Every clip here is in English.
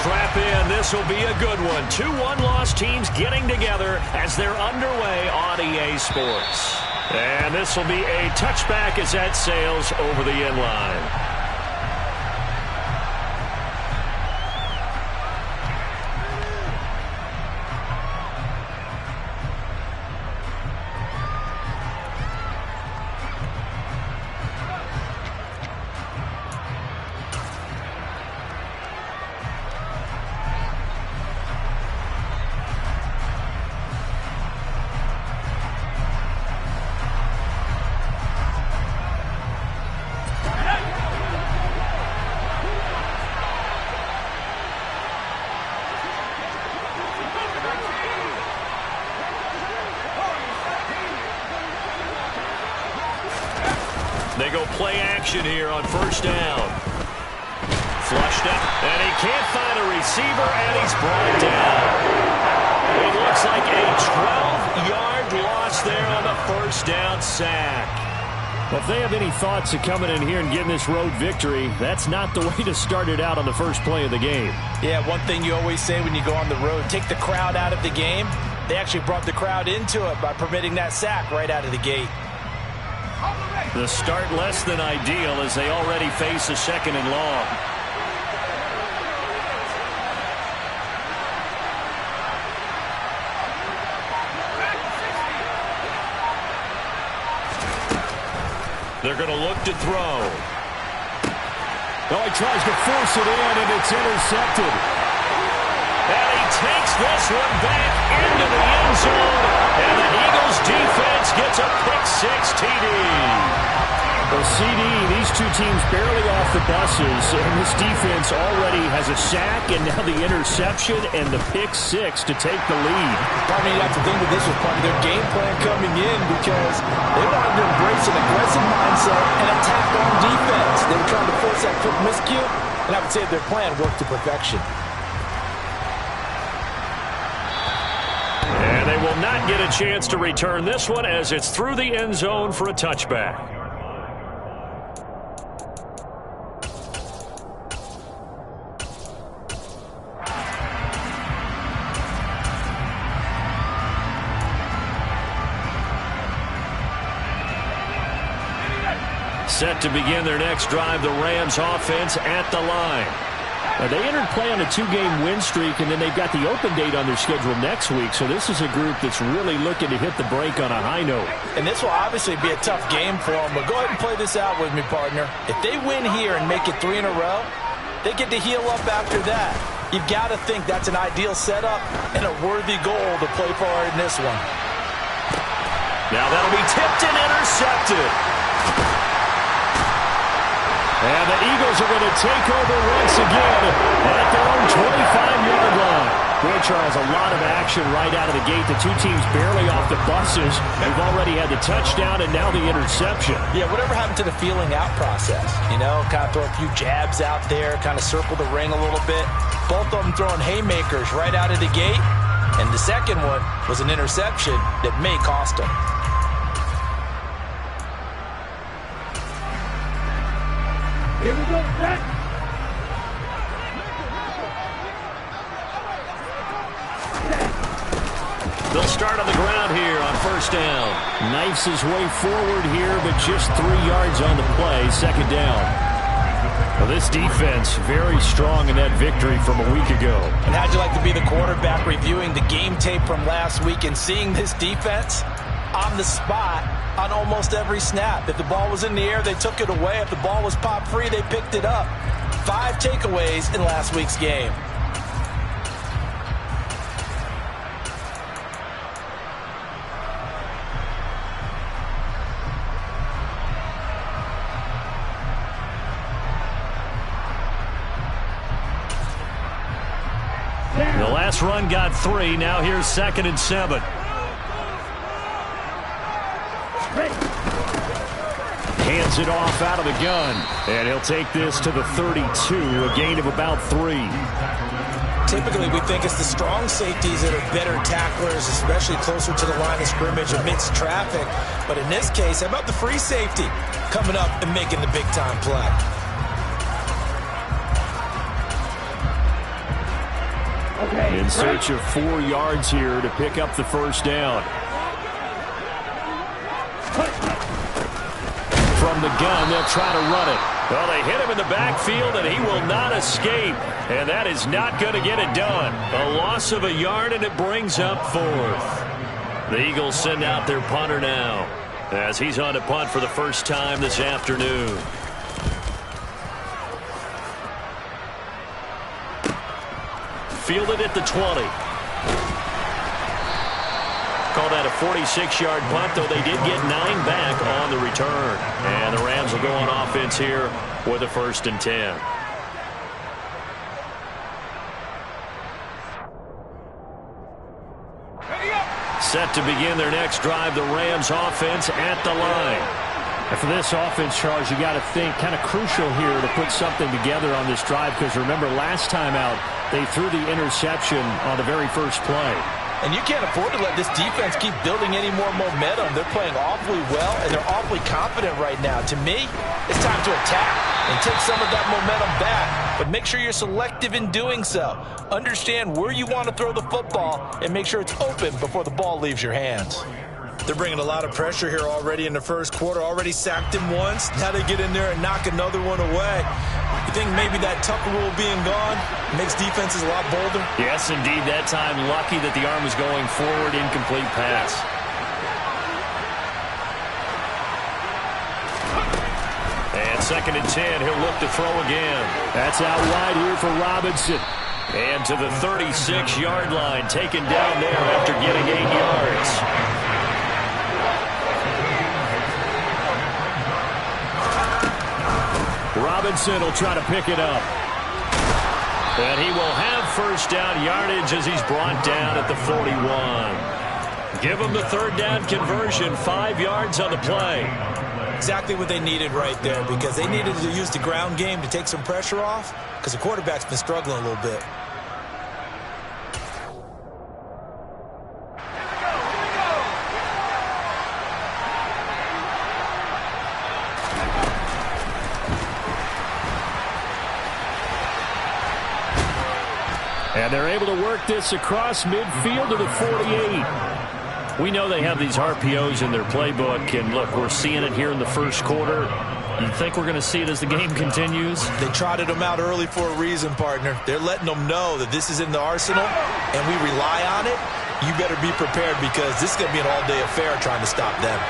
strap in. This will be a good one. 2 one-loss teams getting together as they're underway on EA Sports. And this will be a touchback as that sails over the end line. They go play action here on first down. Flushed up, and he can't find a receiver, and he's brought down. It looks like a 12-yard loss there on the first down sack. Well, if they have any thoughts of coming in here and getting this road victory, that's not the way to start it out on the first play of the game. Yeah, one thing you always say when you go on the road, take the crowd out of the game. They actually brought the crowd into it by permitting that sack right out of the gate. The start less than ideal as they already face a 2nd and long. They're going to look to throw. Oh, he tries to force it in, and it's intercepted. And he takes this one back into the end zone. And the Eagles defense gets a pick-6 TD. Well, CD, these two teams barely off the buses, and this defense already has a sack and now the interception and the pick-6 to take the lead. Probably you have to think that this was part of their game plan coming in because they wanted to embrace an aggressive mindset and attack on defense. They were trying to force that quick miscue, and I would say their plan worked to perfection. And they will not get a chance to return this one as it's through the end zone for a touchback. Set to begin their next drive, the Rams offense at the line. They entered play on a 2-game win streak, and then they've got the open date on their schedule next week. So this is a group that's really looking to hit the break on a high note. And this will obviously be a tough game for them, but go ahead and play this out with me, partner. If they win here and make it 3 in a row, they get to heal up after that. You've got to think that's an ideal setup and a worthy goal to play for in this one. Now that'll be tipped and intercepted. And the Eagles are going to take over once again at their own 25-yard line. Boy, Charles, a lot of action right out of the gate. The two teams barely off the buses. We've already had the touchdown and now the interception. Yeah, whatever happened to the feeling out process? You know, kind of throw a few jabs out there, kind of circle the ring a little bit. Both of them throwing haymakers right out of the gate. And the second one was an interception that may cost them. Here we go, back. They'll start on the ground here on first down. Knifes his way forward here, but just 3 yards on the play, 2nd down. Well, this defense very strong in that victory from a week ago. And how'd you like to be the quarterback reviewing the game tape from last week and seeing this defense on the spot on almost every snap? If the ball was in the air, they took it away. If the ball was pop free, they picked it up. 5 takeaways in last week's game. The last run got 3. Now here's 2nd and 7. Hands it off out of the gun. And he'll take this to the 32, a gain of about 3. Typically, we think it's the strong safeties that are better tacklers, especially closer to the line of scrimmage amidst traffic. But in this case, how about the free safety coming up and making the big-time play? In search of 4 yards here to pick up the first down. From the gun, they'll try to run it. Well, they hit him in the backfield, and he will not escape. And that is not going to get it done. A loss of a yard, and it brings up 4th. The Eagles send out their punter now, as he's on to punt for the first time this afternoon. Fielded at the 20. Call that a 46-yard punt, though they did get 9 back on the return. And the Rams will go on offense here with a 1st and 10. Set to begin their next drive, the Rams offense at the line. And for this offense, Charles, you got to think kind of crucial here to put something together on this drive, because remember last time out they threw the interception on the very first play. And you can't afford to let this defense keep building any more momentum. They're playing awfully well, and they're awfully confident right now. To me, it's time to attack and take some of that momentum back. But make sure you're selective in doing so. Understand where you want to throw the football and make sure it's open before the ball leaves your hands. They're bringing a lot of pressure here already in the first quarter. Already sacked him once. Now they get in there and knock another one away. You think maybe that Tucker rule being gone makes defenses a lot bolder? Yes, indeed. That time, lucky that the arm was going forward. Incomplete pass. And 2nd and 10. He'll look to throw again. That's out wide here for Robinson. And to the 36-yard line. Taken down there after getting 8 yards. Robinson will try to pick it up. And he will have 1st down yardage as he's brought down at the 41. Give him the 3rd down conversion, 5 yards on the play. Exactly what they needed right there, because they needed to use the ground game to take some pressure off, because the quarterback's been struggling a little bit. And they're able to work this across midfield to the 48. We know they have these RPOs in their playbook, and look, we're seeing it here in the first quarter. You think we're going to see it as the game continues? They trotted them out early for a reason, partner. They're letting them know that this is in the arsenal, and we rely on it. You better be prepared, because this is going to be an all-day affair trying to stop them.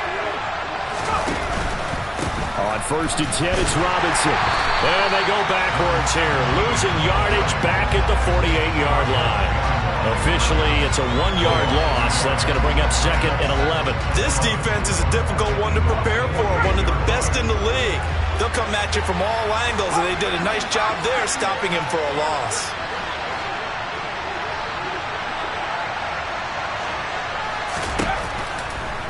On 1st and 10, it's Robinson. And they go backwards here, losing yardage back at the 48-yard line. Officially, it's a 1-yard loss. That's going to bring up 2nd and 11. This defense is a difficult one to prepare for, one of the best in the league. They'll come at you from all angles, and they did a nice job there stopping him for a loss.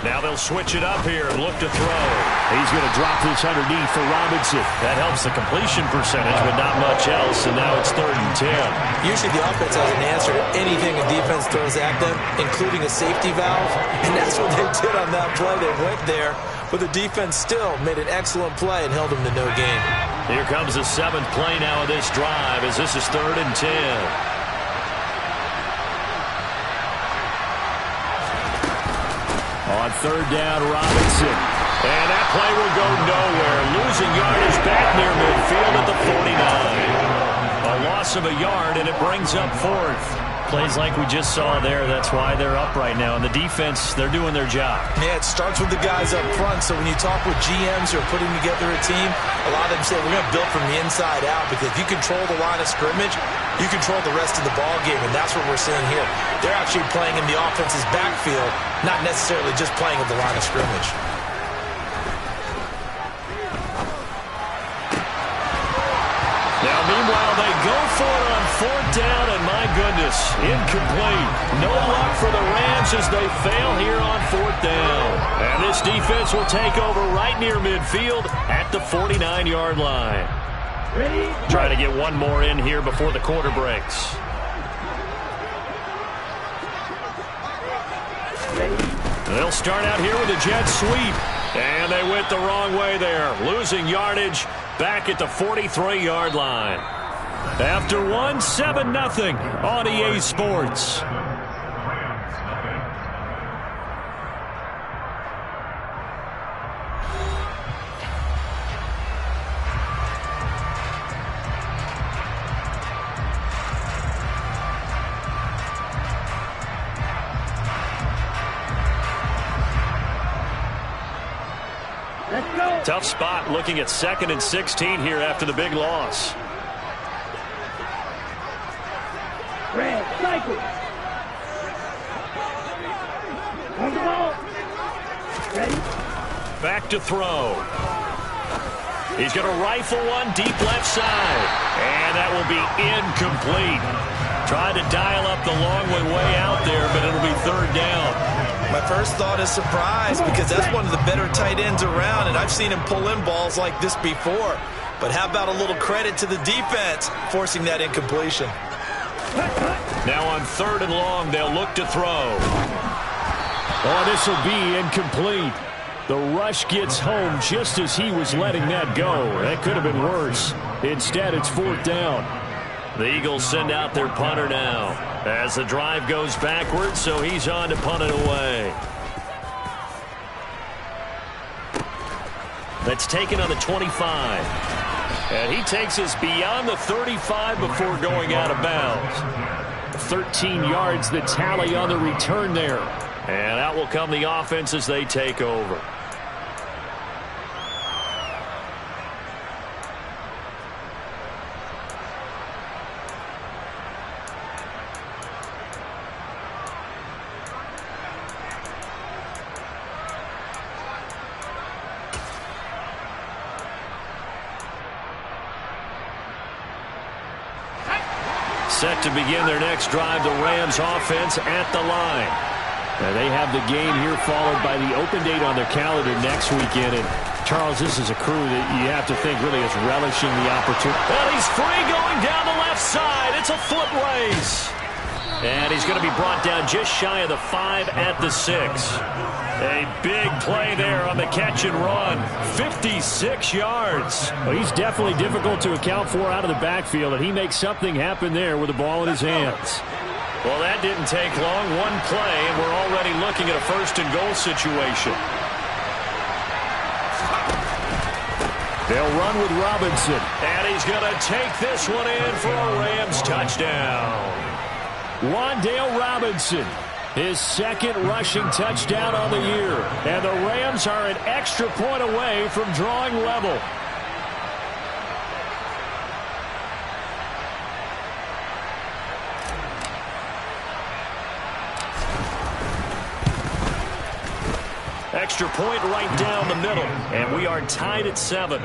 Now they'll switch it up here and look to throw. He's going to drop this underneath for Robinson. That helps the completion percentage, but not much else, and now it's 3rd and 10. Usually the offense has an answer to anything a defense throws at them, including a safety valve, and that's what they did on that play. They went there, but the defense still made an excellent play and held them to no gain. Here comes the 7th play now of this drive, as this is 3rd and 10. On 3rd down, Robinson. And that play will go nowhere. Losing yardage back near midfield at the 49. A loss of a yard, and it brings up 4th. Plays like we just saw there. That's why they're up right now. And the defense, they're doing their job. Yeah, it starts with the guys up front. So when you talk with GMs who are putting together a team, a lot of them say we're going to build from the inside out, because if you control the line of scrimmage, you control the rest of the ball game, and that's what we're seeing here. They're actually playing in the offense's backfield, not necessarily just playing at the line of scrimmage. Now, meanwhile, they go for it on 4th down, and my goodness, incomplete. No luck for the Rams as they fail here on 4th down. And this defense will take over right near midfield at the 49-yard line. Trying to get one more in here before the quarter breaks. They'll start out here with a jet sweep. And they went the wrong way there. Losing yardage back at the 43-yard line. After one, 7-0 on EA Sports. Tough spot looking at 2nd and 16 here after the big loss. Red, cycle. On the ball. Ready? Back to throw. He's going to rifle one deep left side. And that will be incomplete. Tried to dial up the long way out there, but it'll be 3rd down. My first thought is surprise, because that's one of the better tight ends around, and I've seen him pull in balls like this before. But how about a little credit to the defense forcing that incompletion? Now on 3rd and long, they'll look to throw. Oh, this will be incomplete. The rush gets home just as he was letting that go. That could have been worse. Instead, it's 4th down. The Eagles send out their punter now as the drive goes backwards, so he's on to punt it away. That's taken on the 25. And he takes us beyond the 35 before going out of bounds. 13 yards the tally on the return there. And out will come the offense as they take over. Set to begin their next drive, the Rams offense at the line. And they have the game here followed by the open date on their calendar next weekend. And Charles, this is a crew that you have to think really is relishing the opportunity. And he's free going down the left side. It's a foot race. And he's going to be brought down just shy of the 5 at the 6. A big play there on the catch and run. 56 yards. Well, he's definitely difficult to account for out of the backfield, and he makes something happen there with the ball in his hands. Well, that didn't take long. One play, and we're already looking at a 1st and goal situation. They'll run with Robinson. And he's going to take this one in for a Rams touchdown. Wan'Dale Robinson, his 2nd rushing touchdown on the year. And the Rams are an extra point away from drawing level. Extra point right down the middle. And we are tied at 7.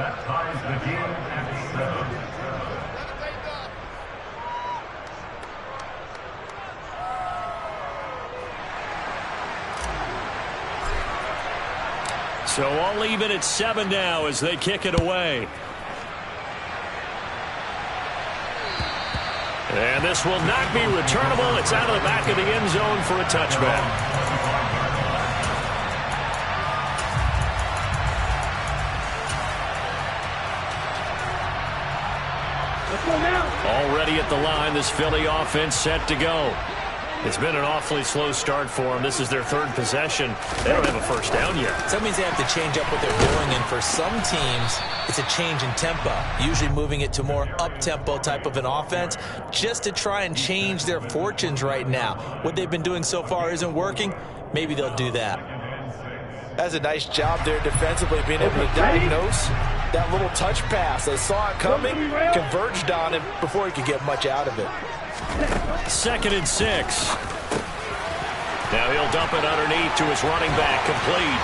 So all even at 7 now as they kick it away. And this will not be returnable. It's out of the back of the end zone for a touchback. Already at the line, this Philly offense set to go. It's been an awfully slow start for them. This is their 3rd possession. They don't have a 1st down yet. So that means they have to change up what they're doing, and for some teams, it's a change in tempo, usually moving it to more up-tempo type of an offense just to try and change their fortunes right now. What they've been doing so far isn't working. Maybe they'll do that. That's a nice job there defensively, being able to diagnose that little touch pass. They saw it coming, converged on it before he could get much out of it. 2nd and 6. Now he'll dump it underneath to his running back, complete.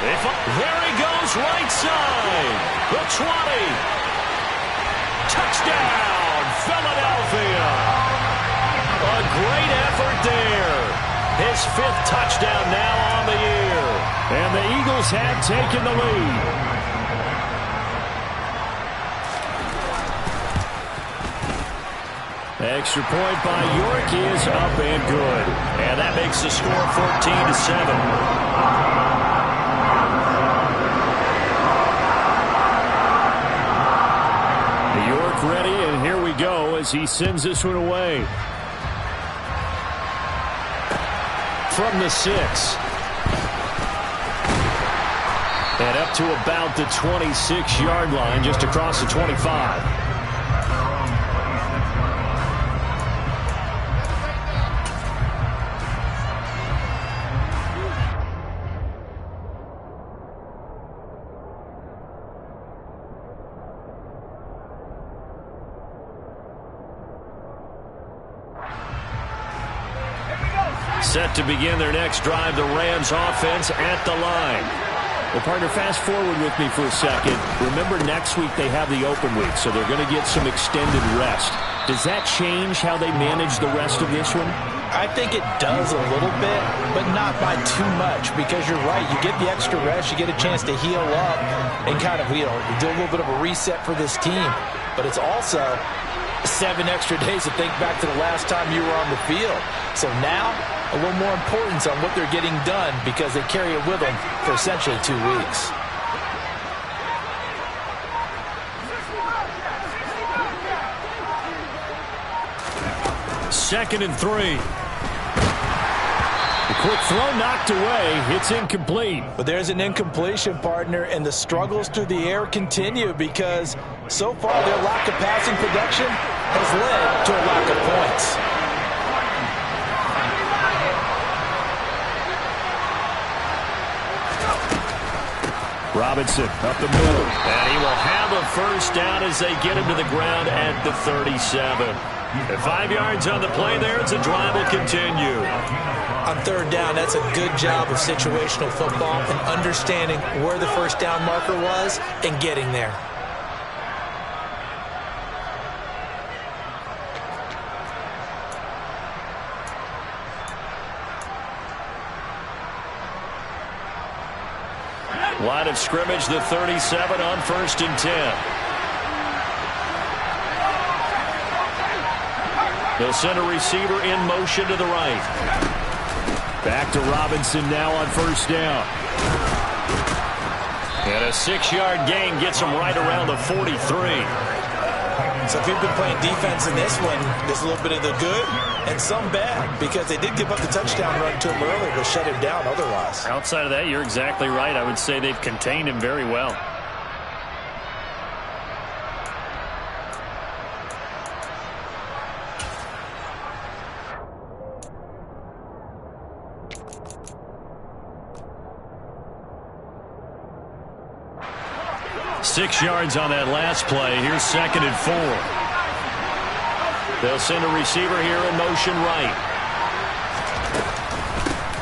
There he goes, right side. The 20. Touchdown, Philadelphia. A great effort there. His 5th touchdown now on the year. And the Eagles have taken the lead. Extra point by York is up and good. And that makes the score 14-7. footwork ready, and here we go as he sends this one away. From the 6. And up to about the 26-yard line, just across the 25. Set to begin their next drive, the Rams offense at the line. Well, partner, fast forward with me for a second. Remember, next week they have the open week, so they're going to get some extended rest. Does that change how they manage the rest of this one? I think it does a little bit, but not by too much, because you're right. You get the extra rest, you get a chance to heal up and kind of, do a little bit of a reset for this team. But it's also 7 extra days to think back to the last time you were on the field. So now, a little more importance on what they're getting done because they carry it with them for essentially 2 weeks. Second and 3. The quick throw knocked away. It's incomplete. But there's an incompletion, partner, and the struggles through the air continue because so far their lack of passing production has led to a lack of points. Robinson up the middle. And he will have a first down as they get him to the ground at the 37. And 5 yards on the play there as the drive will continue. On third down, that's a good job of situational football and understanding where the first down marker was and getting there. Line of scrimmage, the 37 on 1st and 10. They'll send a receiver in motion to the right. Back to Robinson now on 1st down. And a 6-yard gain gets him right around the 43. So if you've been playing defense in this one, there's a little bit of the good and some bad because they did give up the touchdown run to him earlier to shut him down otherwise. Outside of that, you're exactly right. I would say they've contained him very well. Six yards on that last play. Here's 2nd and 4. They'll send a receiver here in motion right.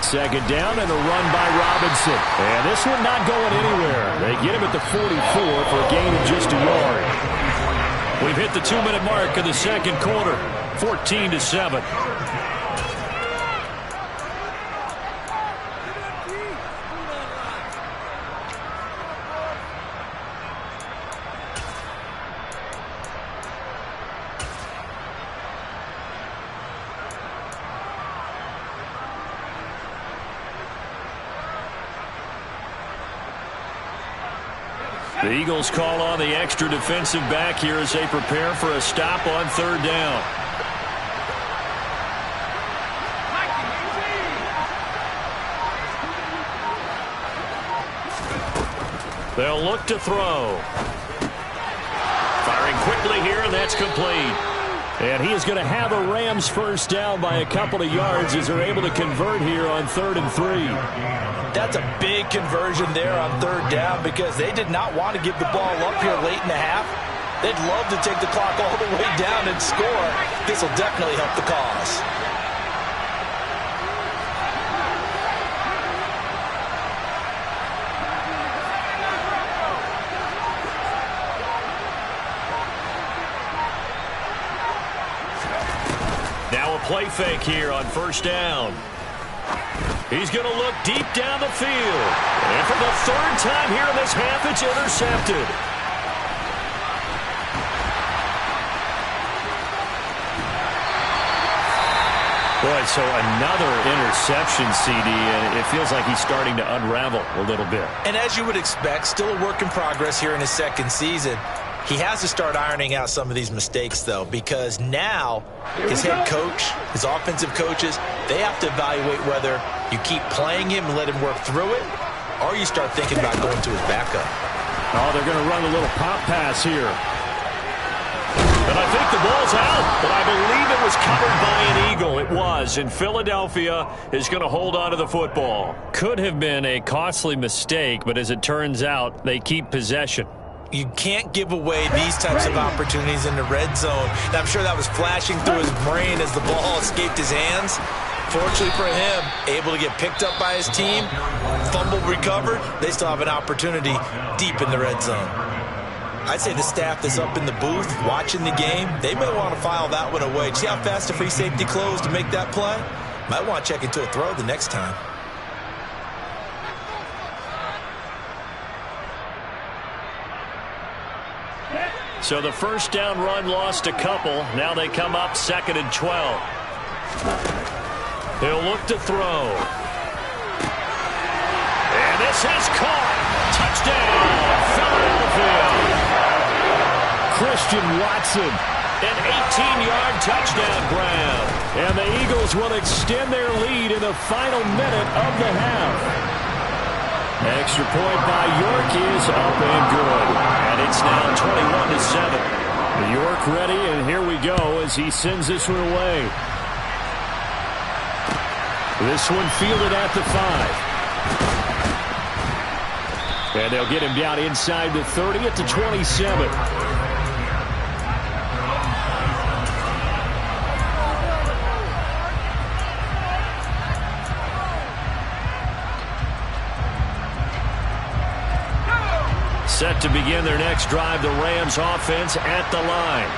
2nd down and a run by Robinson. And this one not going anywhere. They get him at the 44 for a gain of just a yard. We've hit the 2-minute mark of the second quarter. 14-7. The Eagles call on the extra defensive back here as they prepare for a stop on 3rd down. They'll look to throw. Firing quickly here, and that's complete. And he is going to have a Rams first down by a couple of yards as they're able to convert here on 3rd and 3. That's a big conversion there on 3rd down because they did not want to give the ball up here late in the half. They'd love to take the clock all the way down and score. This will definitely help the cause. Now a play fake here on 1st down. He's going to look deep down the field. And for the 3rd time here in this half, it's intercepted. Boy, so another interception, CD, and it feels like he's starting to unravel a little bit. And as you would expect, still a work in progress here in his 2nd season. He has to start ironing out some of these mistakes, though, because now his head coach, his offensive coaches, they have to evaluate whether you keep playing him and let him work through it, or you start thinking about going to his backup. Oh, they're going to run a little pop pass here. And I think the ball's out, but I believe it was covered by an Eagle. It was, and Philadelphia is going to hold on to the football. Could have been a costly mistake, but as it turns out, they keep possession. You can't give away these types of opportunities in the red zone. And I'm sure that was flashing through his brain as the ball escaped his hands. Fortunately for him, able to get picked up by his team, fumble recovered, they still have an opportunity deep in the red zone. I'd say the staff that's up in the booth watching the game, they may want to file that one away. See how fast the free safety closed to make that play? Might want to check into a throw the next time. So the first down run lost a couple. Now they come up 2nd and 12. He'll look to throw. And this is caught. Touchdown, Philadelphia. Christian Watson. An 18-yard touchdown grab. And the Eagles will extend their lead in the final minute of the half. Extra point by York is up and good. And it's now 21-7. York ready, and here we go as he sends this one away. This one fielded at the 5. And they'll get him down inside the 30 at the 27. Set to begin their next drive, the Rams offense at the line.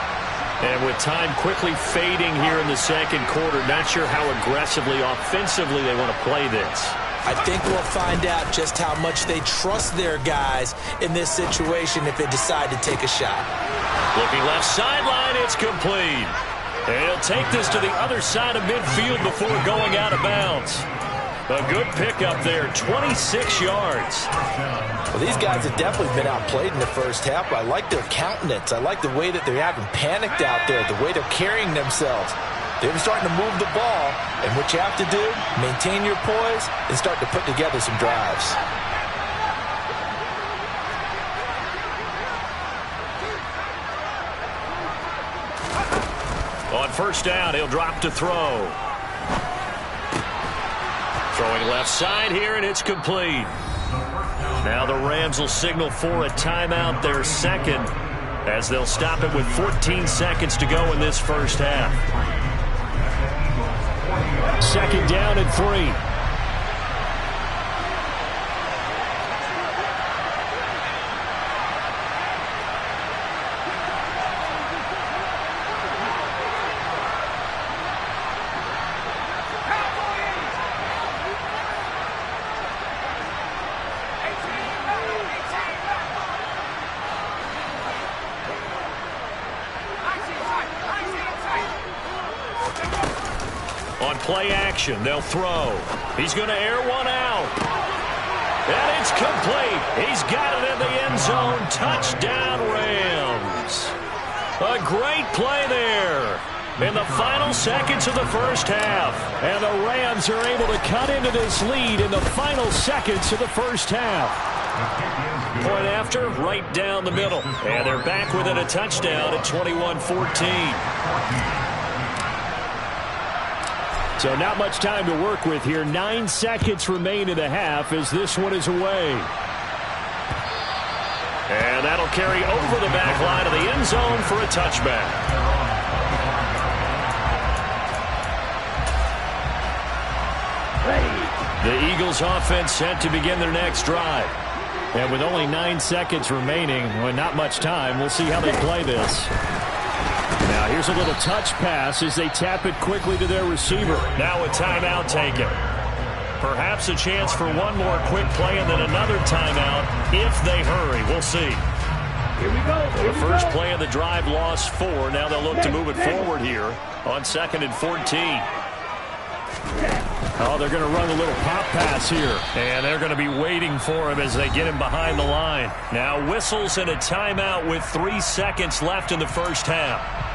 And with time quickly fading here in the second quarter, not sure how aggressively, offensively they want to play this. I think we'll find out just how much they trust their guys in this situation if they decide to take a shot. Looking left sideline, it's complete. And he'll take this to the other side of midfield before going out of bounds. A good pickup there, 26 yards. Well, these guys have definitely been outplayed in the first half. I like their countenance. I like the way that they're having panicked out there, the way they're carrying themselves. They're starting to move the ball, and what you have to do, maintain your poise and start to put together some drives. On first down, he'll drop to throw. Throwing left side here, and it's complete. Now the Rams will signal for a timeout, their second, as they'll stop it with 14 seconds to go in this first half. 2nd down and 3. Play action, they'll throw. He's going to air one out. And it's complete. He's got it in the end zone. Touchdown, Rams. A great play there in the final seconds of the first half. And the Rams are able to cut into this lead in the final seconds of the first half. Point after, right down the middle. And they're back within a touchdown at 21-14. So not much time to work with here. 9 seconds remain in the half as this one is away. And that'll carry over the back line of the end zone for a touchback. The Eagles offense set to begin their next drive. And with only 9 seconds remaining, well, not much time, we'll see how they play this. Now here's a little touch pass as they tap it quickly to their receiver. Now a timeout taken. Perhaps a chance for one more quick play and then another timeout if they hurry. We'll see. Here we go. The first play of the drive lost 4. Now they'll look to move it forward here on 2nd and 14. Oh, they're going to run a little pop pass here. And they're going to be waiting for him as they get him behind the line. Now whistles and a timeout with 3 seconds left in the first half.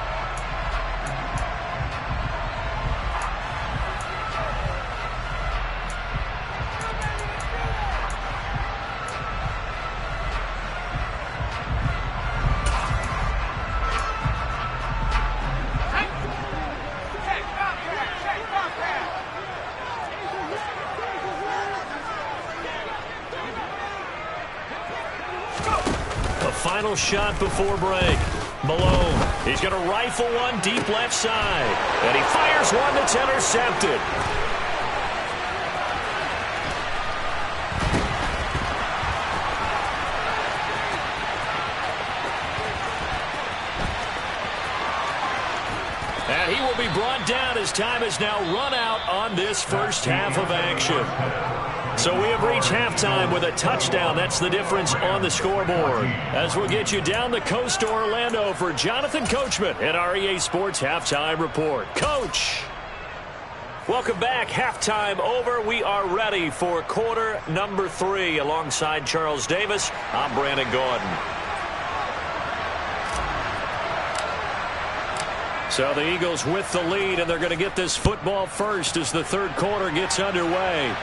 Final shot before break. Malone. He's going to rifle one deep left side. And he fires one that's intercepted. And he will be brought down as time has now run out on this first half of action. So we have reached halftime with a touchdown. That's the difference on the scoreboard. As we'll get you down the coast to Orlando for Jonathan Coachman at our EA Sports Halftime Report. Coach. Welcome back. Halftime over. We are ready for quarter number 3. Alongside Charles Davis, I'm Brandon Gordon. So the Eagles with the lead, and they're going to get this football first as the third quarter gets underway.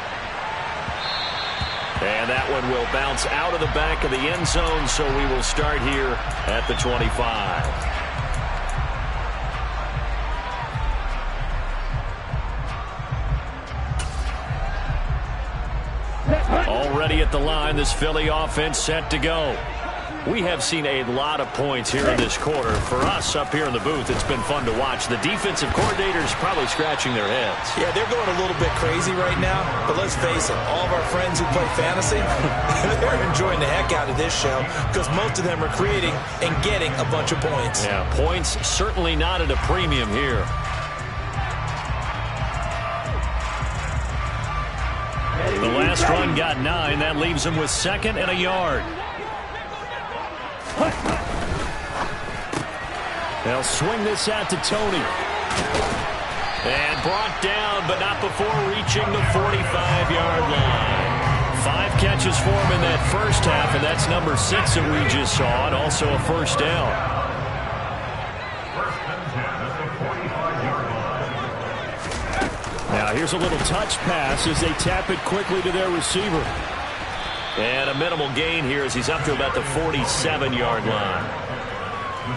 And that one will bounce out of the back of the end zone, so we will start here at the 25. Already at the line, this Philly offense set to go. We have seen a lot of points here in this quarter. For us up here in the booth, it's been fun to watch. The defensive coordinators probably scratching their heads. Yeah, they're going a little bit crazy right now. But let's face it, all of our friends who play fantasy, they're enjoying the heck out of this show because most of them are creating and getting a bunch of points. Yeah, points certainly not at a premium here. The last run got 9. That leaves him with 2nd and a yard. They'll swing this out to Tony. And brought down, but not before reaching the 45-yard line. 5 catches for him in that first half, and that's number 6 that we just saw, and also a first down. Now here's a little touch pass as they tap it quickly to their receiver. And a minimal gain here as he's up to about the 47-yard line.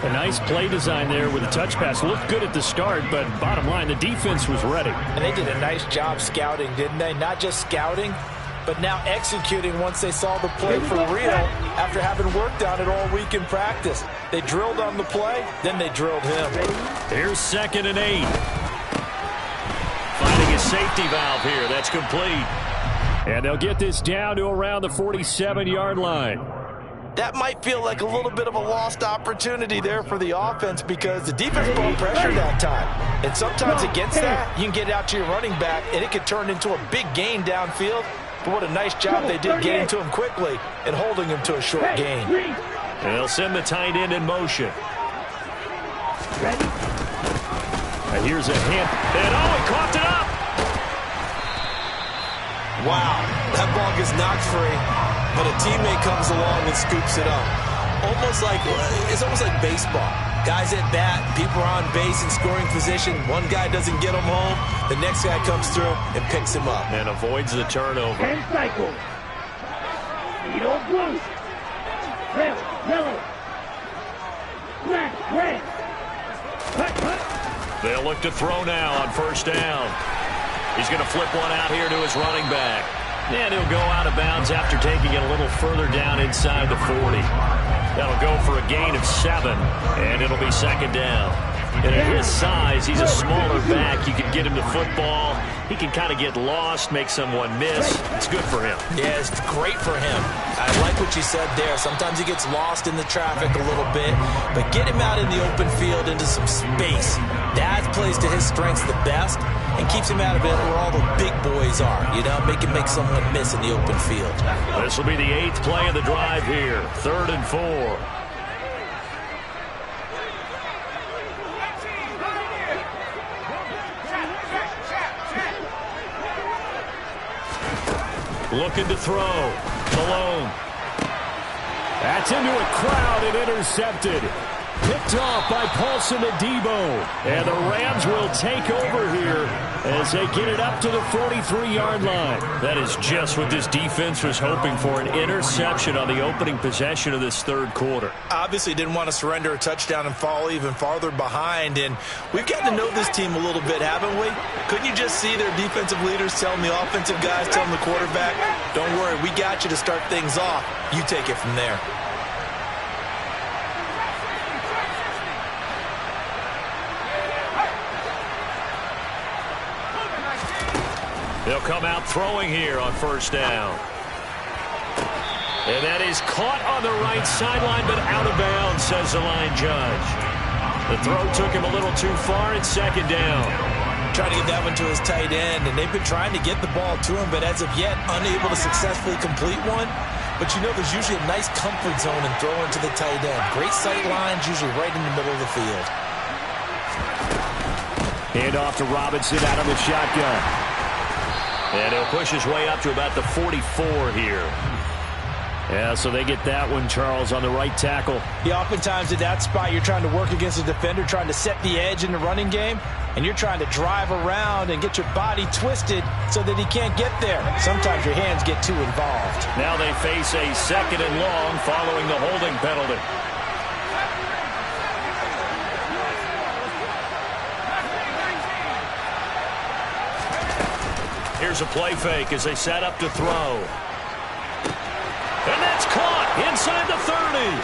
A nice play design there with a touch pass. Looked good at the start, but bottom line, the defense was ready. And they did a nice job scouting, didn't they? Not just scouting, but now executing once they saw the play for real after having worked on it all week in practice. They drilled on the play, then they drilled him. Here's 2nd and 8. Finding a safety valve here. That's complete. And they'll get this down to around the 47-yard line. That might feel like a little bit of a lost opportunity there for the offense because the defense brought pressure that time. And sometimes against that, you can get out to your running back, and it could turn into a big gain downfield. But what a nice job they did getting to him quickly and holding him to a short gain. And they'll send the tight end in motion. And here's a hit. And oh, he coughed it up. Wow, that ball gets knocked free, but a teammate comes along and scoops it up. It's almost like baseball. Guys at bat, people are on base in scoring position. One guy doesn't get him home. The next guy comes through and picks him up. And avoids the turnover. 10 cycles. Speedo blue. Red, yellow. Black, red. They'll look to throw now on first down. He's going to flip one out here to his running back. And he'll go out of bounds after taking it a little further down inside the 40. That'll go for a gain of 7, and it'll be 2nd down. And at his size, he's a smaller back. You can get him the football. He can kind of get lost, make someone miss. It's good for him. Yeah, it's great for him. I like what you said there. Sometimes he gets lost in the traffic a little bit, but get him out in the open field into some space. That plays to his strengths the best and keeps him out of it where all the big boys are. You know, make someone miss in the open field. This will be the 8th play of the drive here. 3rd and 4. Looking to throw. Malone. That's into a crowd and intercepted. Picked off by Paulson Adebo. And the Rams will take over here as they get it up to the 43-yard line. That is just what this defense was hoping for, an interception on the opening possession of this third quarter. Obviously didn't want to surrender a touchdown and fall even farther behind. And we've gotten to know this team a little bit, haven't we? Couldn't you just see their defensive leaders telling the offensive guys, telling the quarterback, don't worry, we got you to start things off. You take it from there. They'll come out throwing here on first down. And that is caught on the right sideline, but out of bounds, says the line judge. The throw took him a little too far. It's second down. Trying to get that one to his tight end, and they've been trying to get the ball to him, but as of yet, unable to successfully complete one. But you know there's usually a nice comfort zone in throwing to the tight end. Great sight lines, usually right in the middle of the field. Hand off to Robinson out of the shotgun. And he'll push his way up to about the 44 here. Yeah, so they get that one, Charles, on the right tackle. Yeah, oftentimes at that spot, you're trying to work against a defender, trying to set the edge in the running game, and you're trying to drive around and get your body twisted so that he can't get there. Sometimes your hands get too involved. Now they face a second and long following the holding penalty. Here's a play fake as they set up to throw. And that's caught inside the 30.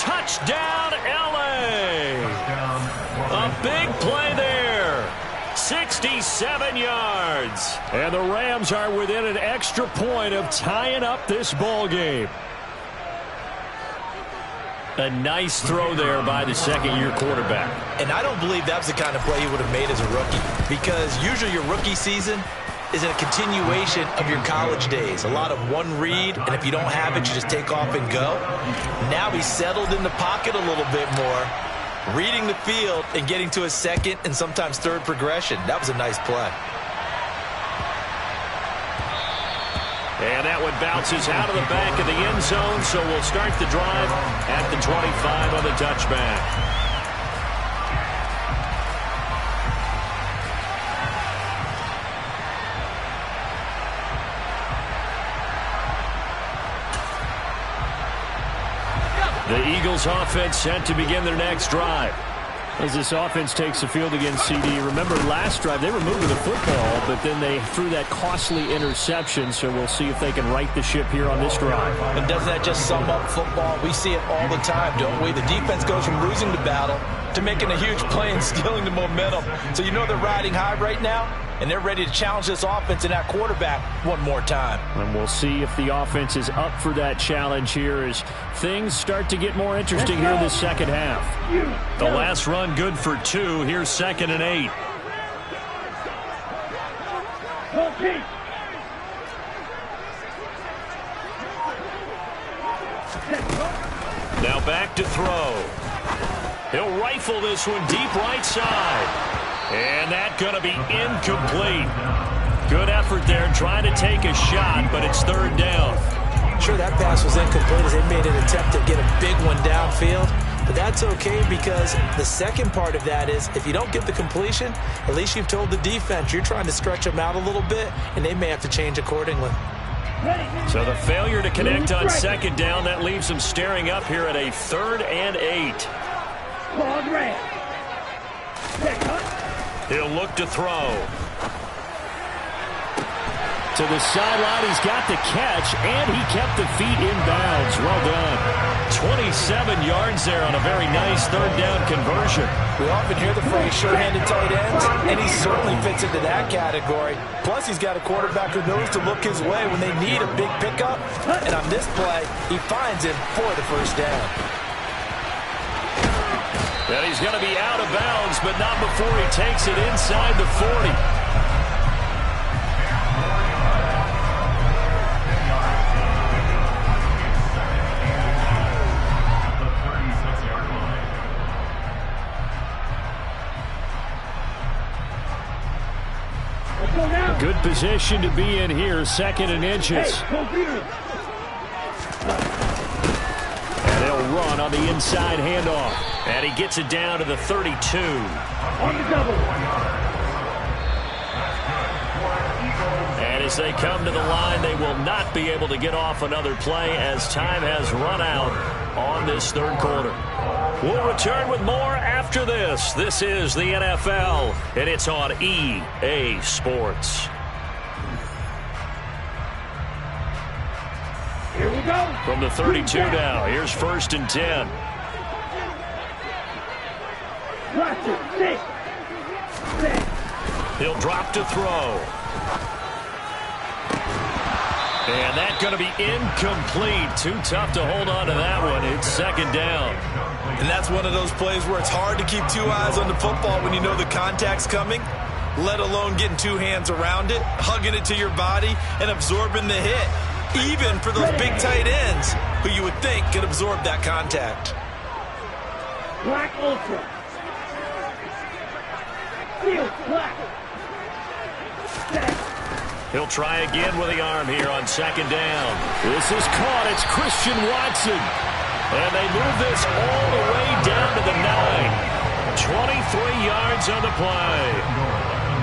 Touchdown, L.A. A big play there. 67 yards. And the Rams are within an extra point of tying up this ball game. A nice throw there by the second-year quarterback. And I don't believe that's the kind of play he would have made as a rookie, because usually your rookie season is a continuation of your college days. A lot of one read, and if you don't have it, you just take off and go. Now he's settled in the pocket a little bit more, reading the field and getting to his second and sometimes third progression. That was a nice play. And that one bounces out of the back of the end zone, so we'll start the drive at the 25 on the touchback. The Eagles offense set to begin their next drive. As this offense takes the field against CD, remember last drive they were moving the football, but then they threw that costly interception, so we'll see if they can right the ship here on this drive. And doesn't that just sum up football? We see it all the time, don't we? The defense goes from losing the battle to making a huge play and stealing the momentum. So you know they're riding high right now, and they're ready to challenge this offense and that quarterback one more time. And we'll see if the offense is up for that challenge here as things start to get more interesting here in the second half. The last run good for 2. Here's 2nd and 8. Now back to throw. He'll rifle this one deep right side. And that's going to be incomplete. Good effort there trying to take a shot, but it's third down. Sure, that pass was incomplete as they made an attempt to get a big one downfield. But that's okay, because the second part of that is if you don't get the completion, at least you've told the defense you're trying to stretch them out a little bit, and they may have to change accordingly. So the failure to connect on second down, that leaves them staring up here at a 3rd and 8. He'll look to throw. To the sideline, he's got the catch, and he kept the feet in bounds. Well done. 27 yards there on a very nice third down conversion. We often hear the phrase sure-handed tight ends, and he certainly fits into that category. Plus, he's got a quarterback who knows to look his way when they need a big pickup. And on this play, he finds him for the first down. And he's going to be out of bounds, but not before he takes it inside the 40. Let's go now. A good position to be in here, 2nd and inches. And they'll run on the inside handoff. And he gets it down to the 32. On the double. And as they come to the line, they will not be able to get off another play as time has run out on this 3rd quarter. We'll return with more after this. This is the NFL, and it's on EA Sports. Here we go. From the 32 now, here's 1st and 10. Watch it. 6. He'll drop to throw. And that's going to be incomplete. Too tough to hold on to that one. It's 2nd down. And that's one of those plays where it's hard to keep 2 eyes on the football when you know the contact's coming, let alone getting 2 hands around it, hugging it to your body, and absorbing the hit. Even for those big tight ends who you would think could absorb that contact. Black Ultra. Field black. He'll try again with the arm here on 2nd down. This is caught. It's Christian Watson. And they move this all the way down to the 9. 23 yards on the play.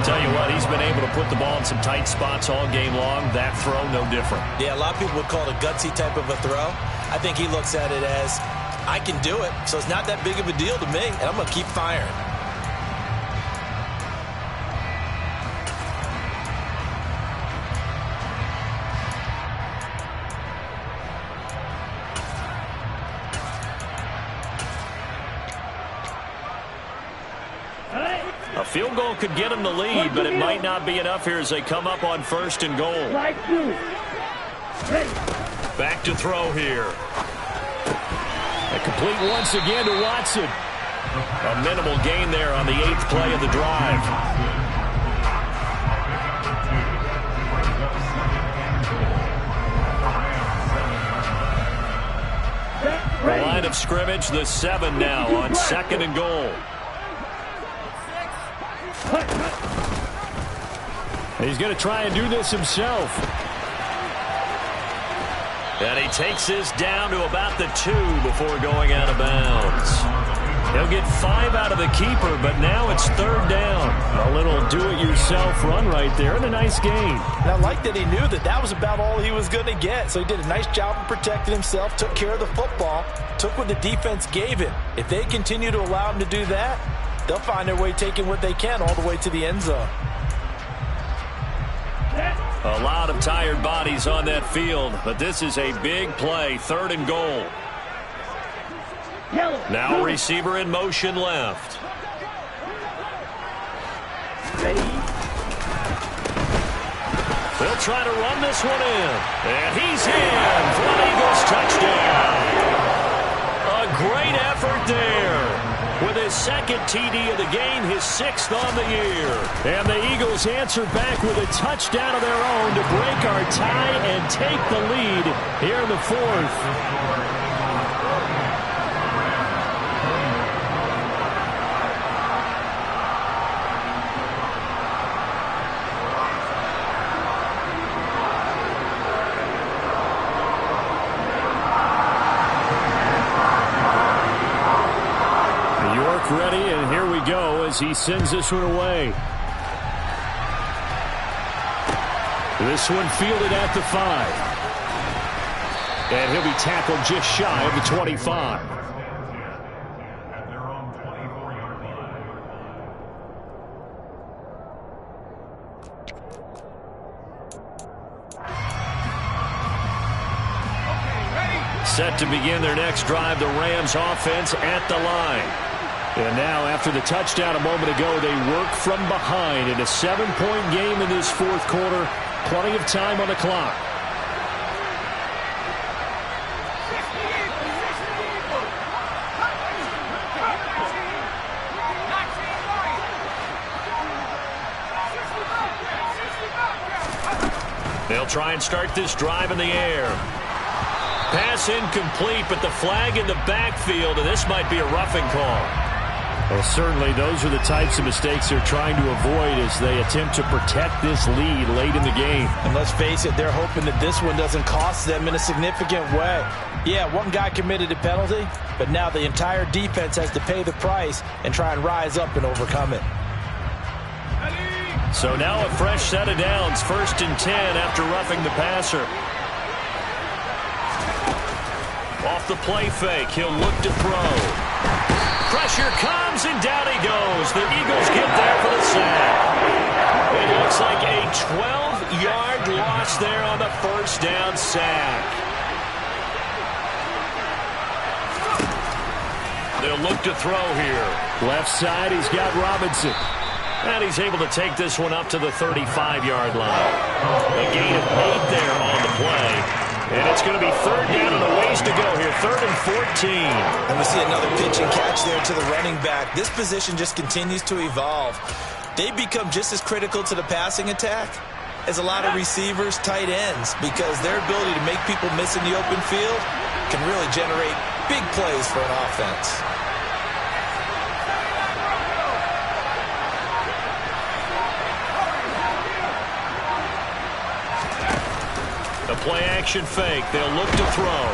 Tell you what, he's been able to put the ball in some tight spots all game long. That throw, no different. Yeah, a lot of people would call it a gutsy type of a throw. I think he looks at it as, I can do it, so it's not that big of a deal to me, and I'm going to keep firing. A field goal could get them the lead, but it might not be enough here as they come up on 1st and goal. Back to throw here. A complete once again to Watson. A minimal gain there on the 8th play of the drive. The line of scrimmage, the 7 now on 2nd and goal. He's going to try and do this himself. And he takes this down to about the 2 before going out of bounds. He'll get 5 out of the keeper, but now it's 3rd down. A little do-it-yourself run right there and a nice gain. And I like that he knew that that was about all he was going to get. So he did a nice job of protecting himself, took care of the football, took what the defense gave him. If they continue to allow him to do that, they'll find their way taking what they can all the way to the end zone. A lot of tired bodies on that field, but this is a big play, 3rd and goal. Now receiver in motion left. They'll try to run this one in. And he's in for an Eagles touchdown. A great effort there. With his 2nd TD of the game, his 6th on the year. And the Eagles answer back with a touchdown of their own to break our tie and take the lead here in the 4th. Ready, and here we go as he sends this one away. This one fielded at the 5. And he'll be tackled just shy of the 25. Set to begin their next drive, the Rams offense at the line. And now, after the touchdown a moment ago, they work from behind in a 7-point game in this 4th quarter. Plenty of time on the clock. They'll try and start this drive in the air. Pass incomplete, but the flag in the backfield, and this might be a roughing call. Well, certainly those are the types of mistakes they're trying to avoid as they attempt to protect this lead late in the game. And let's face it, they're hoping that this one doesn't cost them in a significant way. Yeah, one guy committed a penalty, but now the entire defense has to pay the price and try and rise up and overcome it. So now a fresh set of downs, 1st and 10 after roughing the passer. Off the play fake, he'll look to throw. Pressure comes, and down he goes. The Eagles get there for the sack. It looks like a 12-yard loss there on the 1st down sack. They'll look to throw here. Left side, he's got Robinson. And he's able to take this one up to the 35-yard line. A gain of 8 there on the play. And it's going to be 3rd down and a ways to go here. 3rd and 14. And we see another pitch and catch there to the running back. This position just continues to evolve. They become just as critical to the passing attack as a lot of receivers, tight ends, because their ability to make people miss in the open field can really generate big plays for an offense. The play-action fake. They'll look to throw.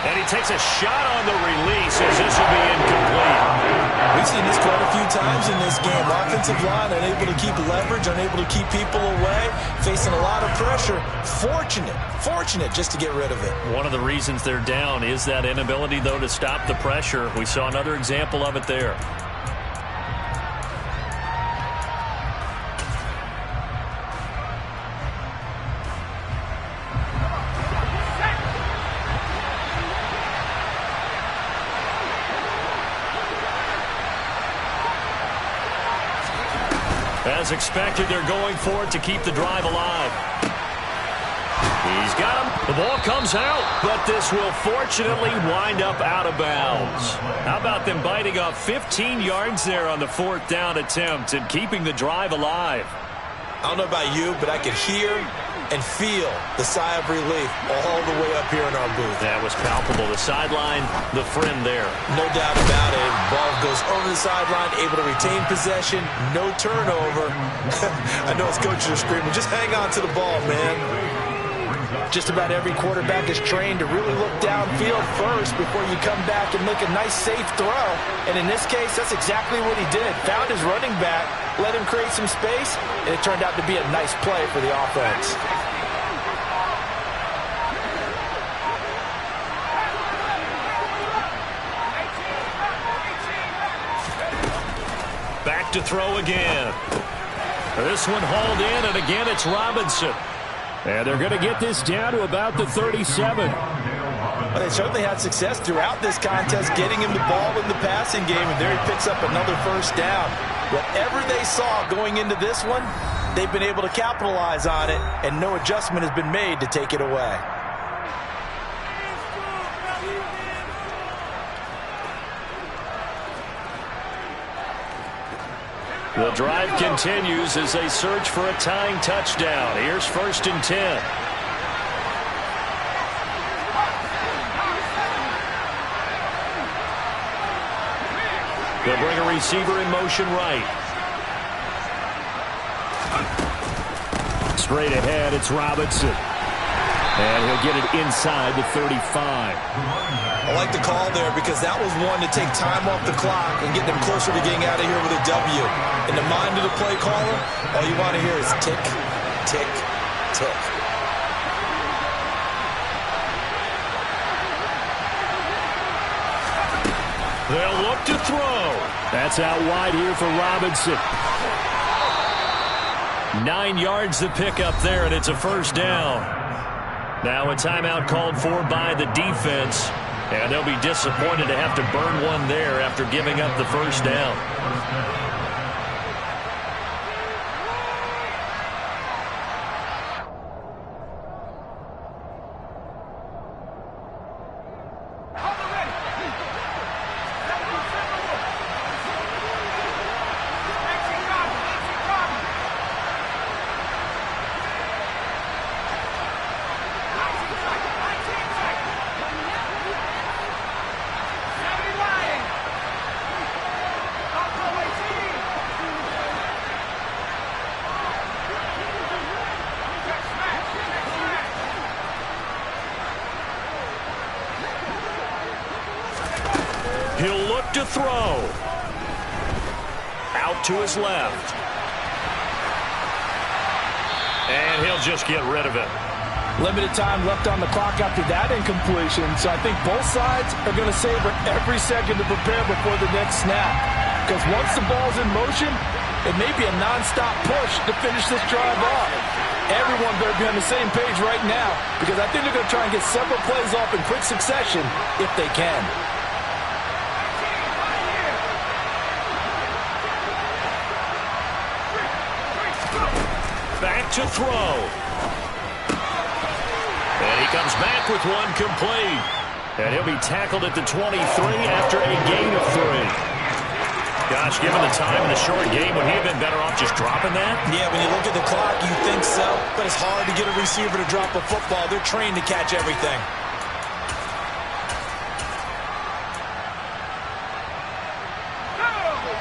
And he takes a shot on the release as this will be incomplete. We've seen this quite a few times in this game. Offensive line unable to keep leverage, unable to keep people away, facing a lot of pressure. Fortunate just to get rid of it. One of the reasons they're down is that inability, though, to stop the pressure. We saw another example of it there. As expected, they're going for it to keep the drive alive. He's got him. The ball comes out, but this will fortunately wind up out of bounds. How about them biting off 15 yards there on the 4th down attempt and keeping the drive alive? I don't know about you, but I could hear and feel the sigh of relief all the way up here in our booth. That was palpable. The sideline, the friend there. No doubt about it. Ball goes over the sideline, able to retain possession, no turnover. I know his coaches are screaming, just hang on to the ball, man. Just about every quarterback is trained to really look downfield first before you come back and make a nice, safe throw. And in this case, that's exactly what he did. Found his running back, let him create some space, and it turned out to be a nice play for the offense. Back to throw again. This one hauled in, and again it's Robinson. And they're going to get this down to about the 37. Well, they certainly had success throughout this contest, getting him the ball in the passing game, and there he picks up another 1st down. Whatever they saw going into this one, they've been able to capitalize on it, and no adjustment has been made to take it away. The drive continues as they search for a tying touchdown. Here's 1st and 10. They'll bring a receiver in motion right. Straight ahead, it's Robinson. And he'll get it inside the 35. I like the call there because that was one to take time off the clock and get them closer to getting out of here with a W. In the mind of the play caller, all you want to hear is tick, tick, tick. They'll look to throw. That's out wide here for Robinson. 9 yards to pick up there, and it's a 1st down. Now a timeout called for by the defense. And they'll be disappointed to have to burn one there after giving up the 1st down. to his left. And he'll just get rid of it. Limited time left on the clock after that incompletion, so I think both sides are going to savor every second to prepare before the next snap. Because once the ball's in motion, it may be a non-stop push to finish this drive off. Everyone better be on the same page right now, because I think they're going to try and get several plays off in quick succession if they can. Back to throw. And he comes back with one complete. And he'll be tackled at the 23 after a gain of 3. Gosh, given the time in the short game, would he have been better off just dropping that? Yeah, when you look at the clock, you think so. But it's hard to get a receiver to drop a football. They're trained to catch everything.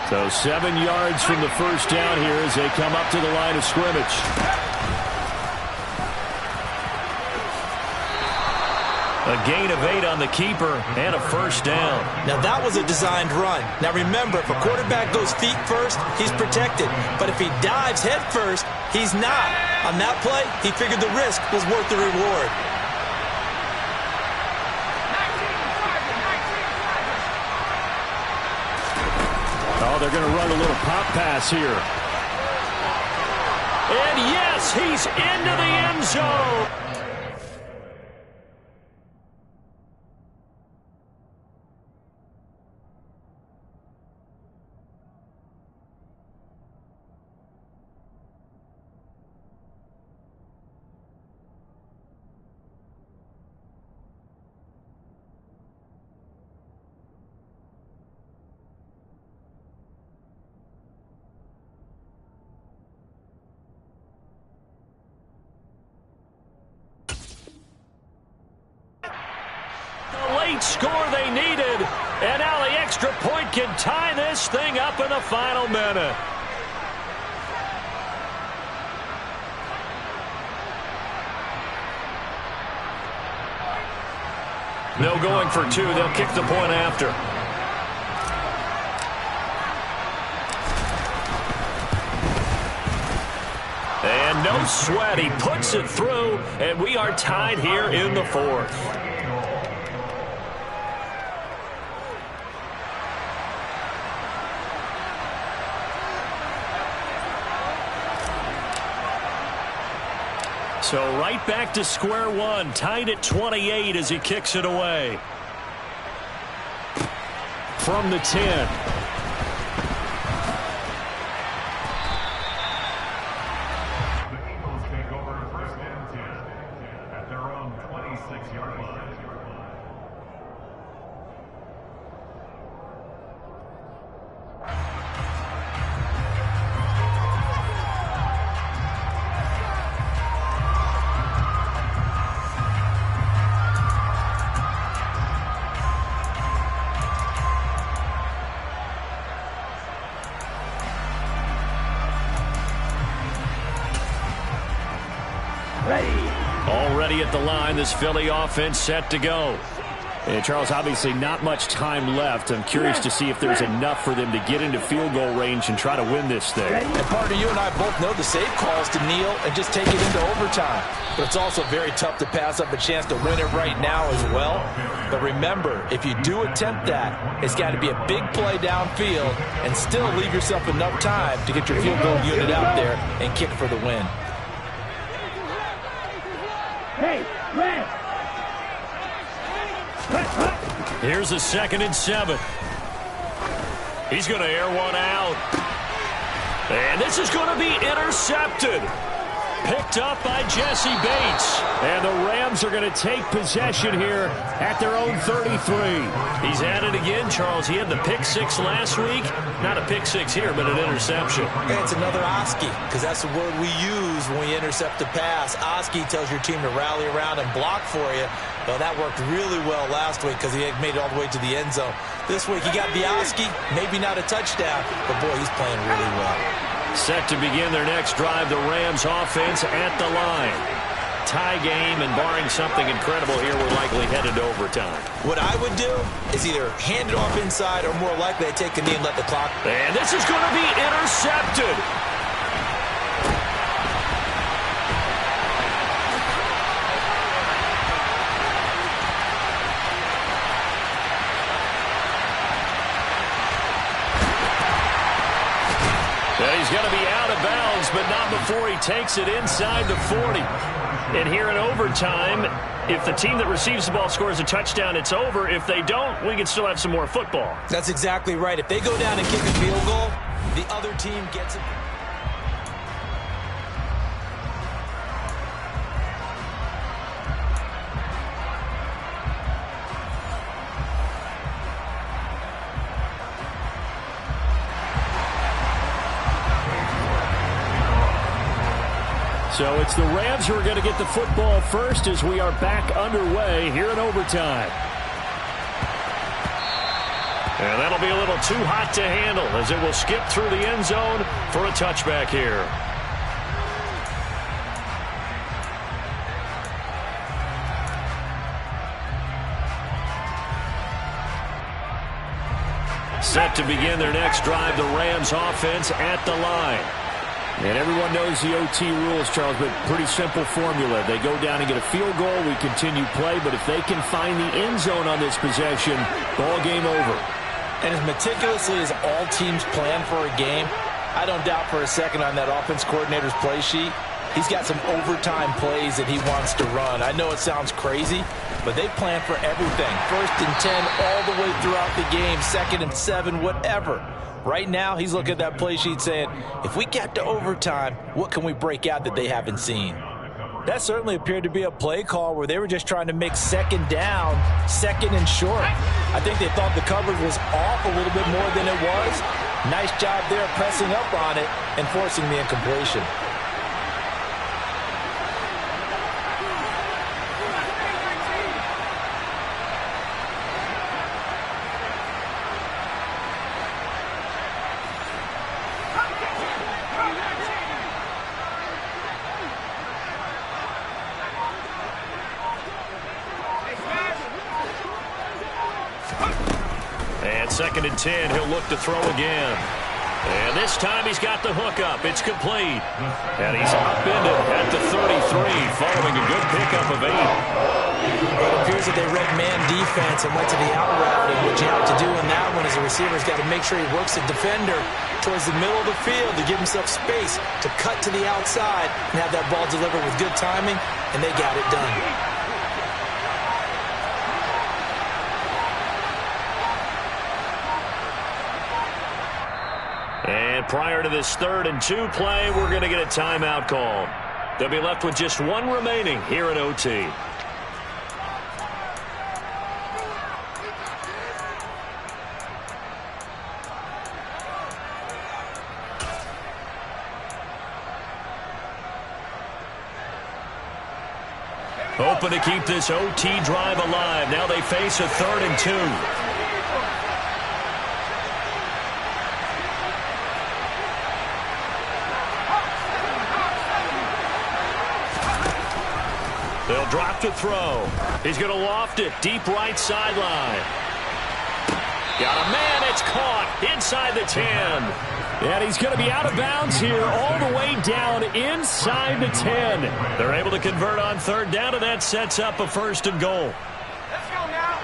So 7 yards from the first down here as they come up to the line of scrimmage. A gain of 8 on the keeper and a first down. Now that was a designed run. Now remember, if a quarterback goes feet first, he's protected. But if he dives head first, he's not. On that play, he figured the risk was worth the reward. Oh, they're going to run a little pop pass here. And yes, he's into the end zone. Score they needed, and now the extra point can tie this thing up in the final minute. No going for 2. They'll kick the point after. And no sweat. He puts it through, and we are tied here in the 4th. So right back to square one, tied at 28 as he kicks it away. From the 10. The Eagles take over first and 10 at their own 26-yard line. Already at the line, this Philly offense set to go. And Charles, obviously not much time left. I'm curious to see if there's enough for them to get into field goal range and try to win this thing. And partner, you and I both know the safe calls to kneel and just take it into overtime. But it's also very tough to pass up a chance to win it right now as well. But remember, if you do attempt that, it's got to be a big play downfield and still leave yourself enough time to get your field goal unit out there and kick for the win. Hey, left. Here's a 2nd and 7. He's going to air one out. And this is going to be intercepted. Picked up by Jesse Bates. And the Rams are going to take possession here at their own 33. He's at it again, Charles. He had the pick 6 last week. Not a pick 6 here, but an interception. And it's another Oski, because that's the word we use when we intercept a pass. Oski tells your team to rally around and block for you. Well, that worked really well last week because he had made it all the way to the end zone. This week he got the Oski, maybe not a touchdown, but boy, he's playing really well. Set to begin their next drive, the Rams offense at the line. tie game, and barring something incredible here, we're likely headed to overtime. What I would do is either hand it off inside or more likely I take a knee and let the clock. And this is going to be intercepted. And he's going to be out of bounds, but not before he takes it inside the 40. And here in overtime, if the team that receives the ball scores a touchdown, it's over. If they don't, we can still have some more football. That's exactly right. If they go down and kick a field goal, the other team gets it. So it's the Rams who are going to get the football first as we are back underway here in overtime. And that'll be a little too hot to handle as it will skip through the end zone for a touchback here. Set to begin their next drive, the Rams offense at the line. And everyone knows the OT rules, Charles, but pretty simple formula. They go down and get a field goal, we continue play, but if they can find the end zone on this possession, ball game over. And as meticulously as all teams plan for a game, I don't doubt for a second on that offense coordinator's play sheet, he's got some overtime plays that he wants to run. I know it sounds crazy, but they plan for everything. 1st and 10 all the way throughout the game, 2nd and 7, whatever. Right now, he's looking at that play sheet saying, if we get to overtime, what can we break out that they haven't seen? That certainly appeared to be a play call where they were just trying to make 2nd down, 2nd and short. I think they thought the coverage was off a little bit more than it was. Nice job there pressing up on it and forcing the incompletion. And 2nd and 10, he'll look to throw again. And this time he's got the hook up. It's complete. And he's upended at the 33 following a good pickup of 8. Well, it appears that they read man defense and went to the out route. And what you have to do in that one is the receiver's got to make sure he works the defender towards the middle of the field to give himself space to cut to the outside and have that ball delivered with good timing, and they got it done. And prior to this 3rd and 2 play, we're going to get a timeout call. They'll be left with just one remaining here in OT. Hoping to keep this OT drive alive. Now they face a 3rd and 2. They'll drop to throw. He's going to loft it deep right sideline. Got a man. It's caught inside the 10. And he's going to be out of bounds here all the way down inside the 10. They're able to convert on 3rd down, and that sets up a 1st and goal. Let's go now.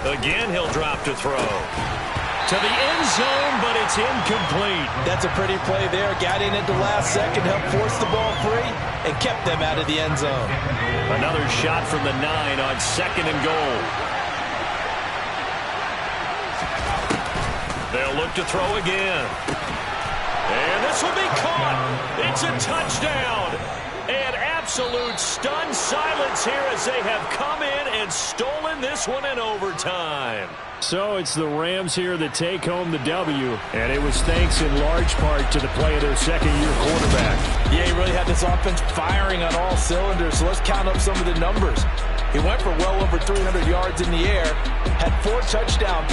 Again, he'll drop to throw. To the end zone, but it's incomplete. That's a pretty play there. Got in at the last second, helped force the ball free, and kept them out of the end zone. Another shot from the 9 on 2nd and goal. They'll look to throw again. And this will be caught. It's a touchdown. And absolute stunned silence here as they have come in and stolen this one in overtime. So it's the Rams here that take home the W, and it was thanks in large part to the play of their second-year quarterback. Yeah, he really had this offense firing on all cylinders, so let's count up some of the numbers. He went for well over 300 yards in the air, had 4 touchdown